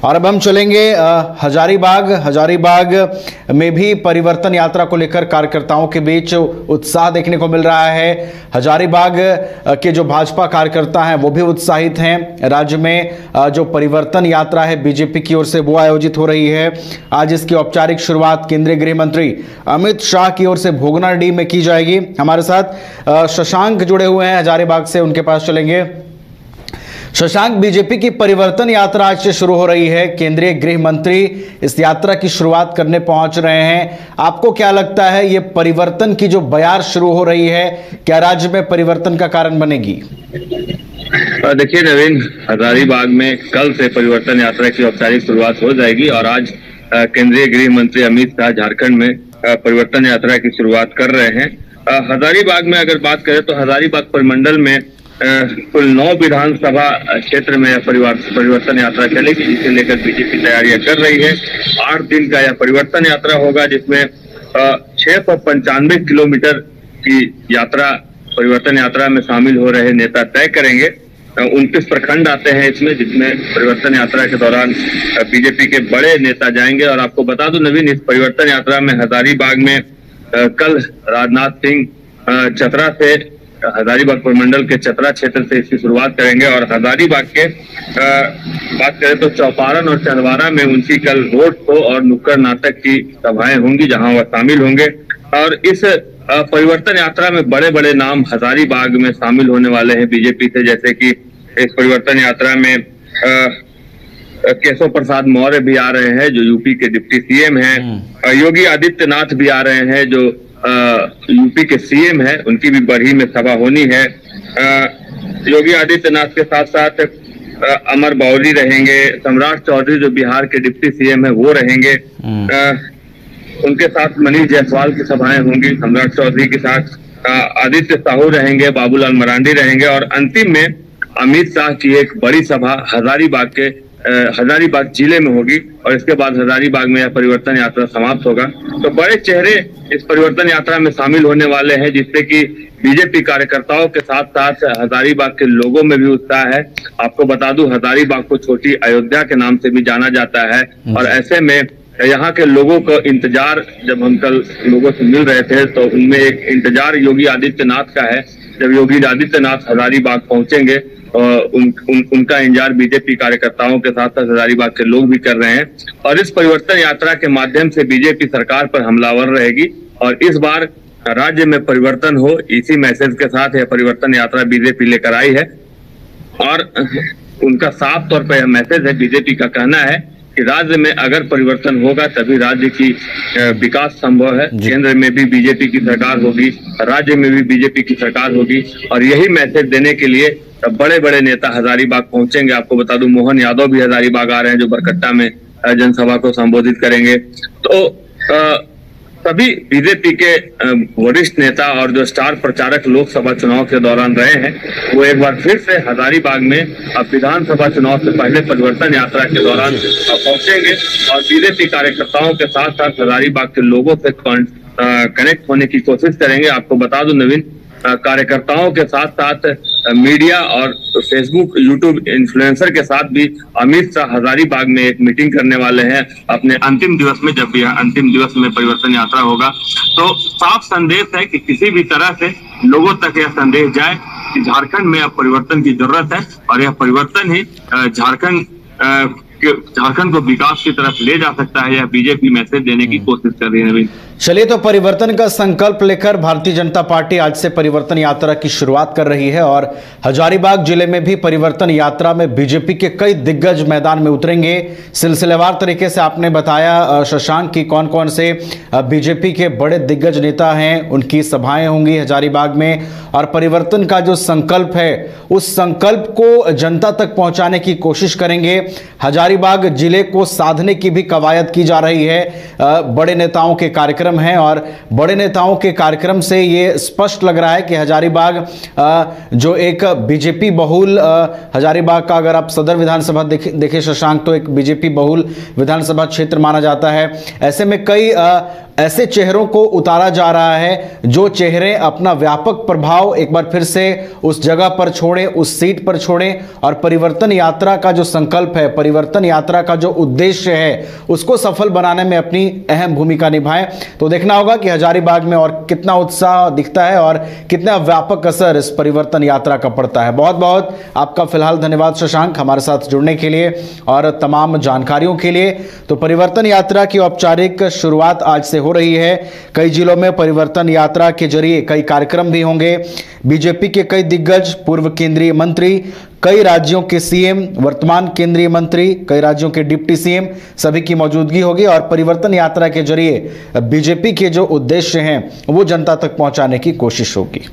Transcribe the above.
और अब हम चलेंगे हजारीबाग में भी परिवर्तन यात्रा को लेकर कार्यकर्ताओं के बीच उत्साह देखने को मिल रहा है। हजारीबाग के जो भाजपा कार्यकर्ता हैं वो भी उत्साहित हैं। राज्य में जो परिवर्तन यात्रा है बीजेपी की ओर से वो आयोजित हो रही है। आज इसकी औपचारिक शुरुआत केंद्रीय गृह मंत्री अमित शाह की ओर से भोगनाडीह में की जाएगी। हमारे साथ शशांक जुड़े हुए हैं हजारीबाग से, उनके पास चलेंगे। शशांक, बीजेपी की परिवर्तन यात्रा आज से शुरू हो रही है। केंद्रीय गृह मंत्री इस यात्रा की शुरुआत करने पहुंच रहे हैं। आपको क्या लगता है ये परिवर्तन की जो बयार शुरू हो रही है क्या राज्य में परिवर्तन का कारण बनेगी? देखिए नवीन, हजारीबाग में कल से परिवर्तन यात्रा की औपचारिक शुरुआत हो जाएगी और आज केंद्रीय गृह मंत्री अमित शाह झारखंड में परिवर्तन यात्रा की शुरुआत कर रहे हैं। हजारीबाग में अगर बात करें तो हजारीबाग परिमंडल में कुल 9 विधानसभा क्षेत्र में परिवर्तन यात्रा चलेगी, जिसे लेकर बीजेपी तैयारियां कर रही है। 8 दिन का यह परिवर्तन यात्रा होगा, जिसमें 695 किलोमीटर की यात्रा परिवर्तन यात्रा में शामिल हो रहे नेता तय करेंगे। 29 प्रखंड आते हैं इसमें, जिसमें परिवर्तन यात्रा के दौरान बीजेपी के बड़े नेता जाएंगे। और आपको बता दूं नवीन, इस परिवर्तन यात्रा में हजारीबाग में कल राजनाथ सिंह चतरा से, हजारीबाग परिमंडल के चतरा क्षेत्र से इसकी शुरुआत करेंगे और हजारीबाग के बात करें तो चौपारण और चंदवारा में उनकी कल रोड शो और नुक्कड़ नाटक की सभाएं होंगी, जहां वह शामिल होंगे। और इस परिवर्तन यात्रा में बड़े बड़े नाम हजारीबाग में शामिल होने वाले हैं बीजेपी से, जैसे कि इस परिवर्तन यात्रा में केशव प्रसाद मौर्य भी आ रहे हैं जो यूपी के डिप्टी सीएम हैं। योगी आदित्यनाथ भी आ रहे हैं जो यूपी के सीएम है, उनकी भी बरही में सभा होनी है। योगी आदित्यनाथ के साथ साथ अमर बाउरी रहेंगे, सम्राट चौधरी जो बिहार के डिप्टी सीएम है वो रहेंगे। उनके साथ मनीष जायसवाल की सभाएं होंगी। सम्राट चौधरी के साथ आदित्य साहू रहेंगे, बाबूलाल मरांडी रहेंगे और अंतिम में अमित शाह की एक बड़ी सभा हजारीबाग जिले में होगी और इसके बाद हजारीबाग में यह परिवर्तन यात्रा समाप्त होगा। तो बड़े चेहरे इस परिवर्तन यात्रा में शामिल होने वाले हैं, जिससे कि बीजेपी कार्यकर्ताओं के साथ साथ हजारीबाग के लोगों में भी उत्साह है। आपको बता दूं, हजारीबाग को छोटी अयोध्या के नाम से भी जाना जाता है और ऐसे में यहाँ के लोगों को इंतजार, जब हम कल लोगों से मिल रहे थे तो उनमें एक इंतजार योगी आदित्यनाथ का है। जब योगी आदित्यनाथ हजारीबाग पहुंचेंगे उनका इंतजार बीजेपी कार्यकर्ताओं के साथ साथ हजारीबाग के लोग भी कर रहे हैं। और इस परिवर्तन यात्रा के माध्यम से बीजेपी सरकार पर हमलावर रहेगी और इस बार राज्य में परिवर्तन हो, इसी मैसेज के साथ यह परिवर्तन यात्रा बीजेपी लेकर आई है। और उनका साफ तौर पर यह मैसेज है, बीजेपी का कहना है कि राज्य में अगर परिवर्तन होगा तभी राज्य की विकास संभव है। केंद्र में भी बीजेपी की सरकार होगी, राज्य में भी बीजेपी की सरकार होगी और यही मैसेज देने के लिए बड़े बड़े नेता हजारीबाग पहुंचेंगे। आपको बता दूं, मोहन यादव भी हजारीबाग आ रहे हैं जो बरकट्टा में जनसभा को संबोधित करेंगे। तो सभी बीजेपी के वरिष्ठ नेता और जो स्टार प्रचारक लोकसभा चुनाव के दौरान रहे हैं वो एक बार फिर से हजारीबाग में अब विधानसभा चुनाव से पहले परिवर्तन यात्रा के दौरान पहुंचेंगे और बीजेपी कार्यकर्ताओं के साथ साथ हजारीबाग के लोगों से कनेक्ट होने की कोशिश करेंगे। आपको बता दूं नवीन, कार्यकर्ताओं के साथ साथ मीडिया और फेसबुक यूट्यूब इन्फ्लुएंसर के साथ भी अमित शाह हजारीबाग में एक मीटिंग करने वाले हैं अपने अंतिम दिवस में। जब यह अंतिम दिवस में परिवर्तन यात्रा होगा तो साफ संदेश है कि किसी भी तरह से लोगों तक यह संदेश जाए कि झारखंड में अब परिवर्तन की जरूरत है और यह परिवर्तन ही झारखंड को विकास की तरफ ले जा सकता है। यह बीजेपी मैसेज देने की कोशिश कर रही है नवीन। चलिए, तो परिवर्तन का संकल्प लेकर भारतीय जनता पार्टी आज से परिवर्तन यात्रा की शुरुआत कर रही है और हजारीबाग जिले में भी परिवर्तन यात्रा में बीजेपी के कई दिग्गज मैदान में उतरेंगे। सिलसिलेवार तरीके से आपने बताया शशांक की कौन कौन से बीजेपी के बड़े दिग्गज नेता हैं, उनकी सभाएं होंगी हजारीबाग में और परिवर्तन का जो संकल्प है उस संकल्प को जनता तक पहुंचाने की कोशिश करेंगे। हजारीबाग जिले को साधने की भी कवायद की जा रही है। बड़े नेताओं के कार्यक्रम हैं और बड़े नेताओं के कार्यक्रम से ये स्पष्ट लग रहा है कि हजारीबाग जो एक बीजेपी बहुल हजारीबाग का अगर आप सदर विधानसभा देखें शशांक, तो एक बीजेपी बहुल विधानसभा क्षेत्र माना जाता है। ऐसे में कई ऐसे चेहरों को उतारा जा रहा है जो चेहरे अपना व्यापक प्रभाव एक बार फिर से उस जगह पर छोड़ें, उस सीट पर छोड़ें और परिवर्तन यात्रा का जो संकल्प है, परिवर्तन यात्रा का जो उद्देश्य है, उसको सफल बनाने में अपनी अहम भूमिका निभाएं। तो देखना होगा कि हजारीबाग में और कितना उत्साह दिखता है और कितना व्यापक असर इस परिवर्तन यात्रा का पड़ता है। बहुत बहुत आपका फिलहाल धन्यवाद शशांक, हमारे साथ जुड़ने के लिए और तमाम जानकारियों के लिए। तो परिवर्तन यात्रा की औपचारिक शुरुआत आज से हो रही है। कई जिलों में परिवर्तन यात्रा के जरिए कई कार्यक्रम भी होंगे। बीजेपी के कई दिग्गज, पूर्व केंद्रीय मंत्री, कई राज्यों के सीएम, वर्तमान केंद्रीय मंत्री, कई राज्यों के डिप्टी सीएम, सभी की मौजूदगी होगी और परिवर्तन यात्रा के जरिए बीजेपी के जो उद्देश्य हैं वो जनता तक पहुंचाने की कोशिश होगी।